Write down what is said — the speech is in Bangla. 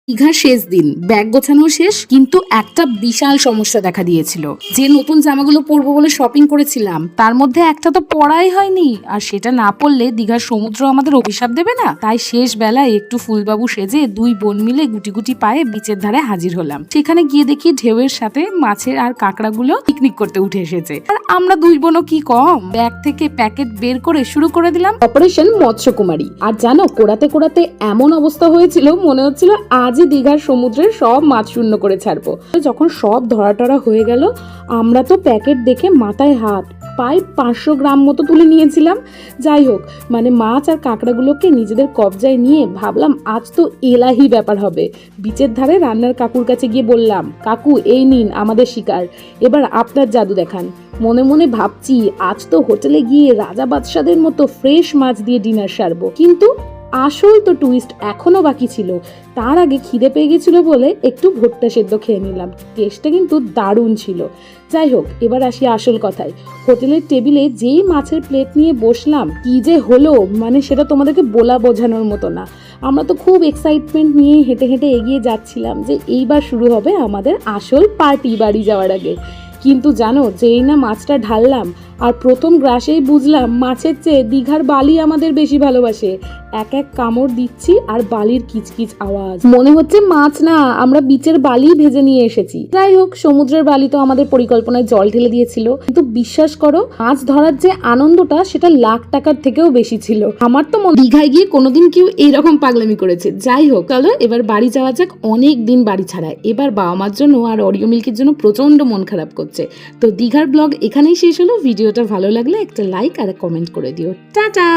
দীঘার শেষ দিন, ব্যাগ গোছানো শেষ, কিন্তু একটা বিশাল সমস্যা দেখা দিয়েছিল। যে নতুন জামাগুলো পরবো বলে শপিং করেছিলাম তার মধ্যে একটা তো পরাই হয়নি, আর সেটা না পরলে দীঘার সমুদ্র আমাদের অভিশাপ দেবে না। তাই শেষ বেলায় একটু ফুলবাবু সেজে দুই বোন মিলে গুটি গুটি পায়ে বিচের ধারে হাজির হলাম। সেখানে গিয়ে দেখি ঢেউয়ের সাথে মাছের আর কাঁকড়াগুলো পিকনিক করতে উঠে এসেছে, আর আমরা দুই বোনও কি কম, ব্যাগ থেকে প্যাকেট বের করে শুরু করে দিলাম অপারেশন মৎস্যকুমারী। আর জানো, কোড়াতে কোড়াতে এমন অবস্থা হয়েছিল, মনে হচ্ছিল আজই দীঘার সমুদ্রের সব মাছ শূন্য করে ছাড়বো। যখন সব ধরা টরা হয়ে গেল, আমরা তো প্যাকেট দেখে মাথায় হাত, প্রায় 500 গ্রাম মতো তুলে নিয়েছিলাম। যাই হোক, মানে মাছ আর কাঁকড়াগুলোকে নিজেদের কবজায় নিয়ে ভাবলাম আজ তো এলাহি ব্যাপার হবে। বিচের ধারে রান্নার কাকুর কাছে গিয়ে বললাম, কাকু এই নিন আমাদের শিকার, এবার আপনার জাদু দেখান। মনে মনে ভাবছি আজ তো হোটেলে গিয়ে রাজা বাদশাদের মতো ফ্রেশ মাছ দিয়ে ডিনার সারবো। কিন্তু আসল তো টুইস্ট এখনো বাকি ছিল। তার আগে খিদে পেয়ে গেছিল বলে একটু ভুট্টা সেদ্ধ খেয়ে নিলাম। টেস্টটা কিন্তু দারুণ ছিল। যাই হোক, এবার আসি আসল কথায়। হোটেলের টেবিলে যেই মাছের প্লেট নিয়ে বসলাম, কি যে হলো, মানে সেটা তোমাদেরকে বলা বোঝানোর মতো না। আমরা তো খুব এক্সাইটমেন্ট নিয়ে হেঁটে হেঁটে এগিয়ে যাচ্ছিলাম যে এইবার শুরু হবে আমাদের আসল পার্টি বাড়ি যাওয়ার আগে। কিন্তু জানো, যেই না মাছটা ঢাললাম আর প্রথম গ্রাসেই বুঝলাম মাছের চেয়ে দীঘার বালি আমাদের বেশি ভালোবাসে। এক এক কামড় দিচ্ছি আর বালির কিচকিচ আওয়াজ, মনে হচ্ছে মাছ না, আমরা বিচের বালি ভেজে নিয়ে এসেছি। যাই হোক, সমুদ্রের বালি তো আমাদের পরিকল্পনায় জল ঢেলে দিয়েছিল, কিন্তু বিশ্বাস করো, মাছ ধরার যে আনন্দটা সেটা লাখ টাকার থেকেও বেশি ছিল। আমার তো দীঘায় গিয়ে কোনোদিন কেউ এইরকম পাগলামি করেছে। যাই হোক, চলো এবার বাড়ি যাওয়া যাক। অনেক দিন বাড়ি ছাড়া, এবার বাবা মার জন্য আর অরিও মিল্কির জন্য প্রচন্ড মন খারাপ করছে। তো দীঘার ব্লগ এখানেই শেষ হলো। ভিডিওটা ভালো লাগলে একটা লাইক আর কমেন্ট করে দিও। টাটা।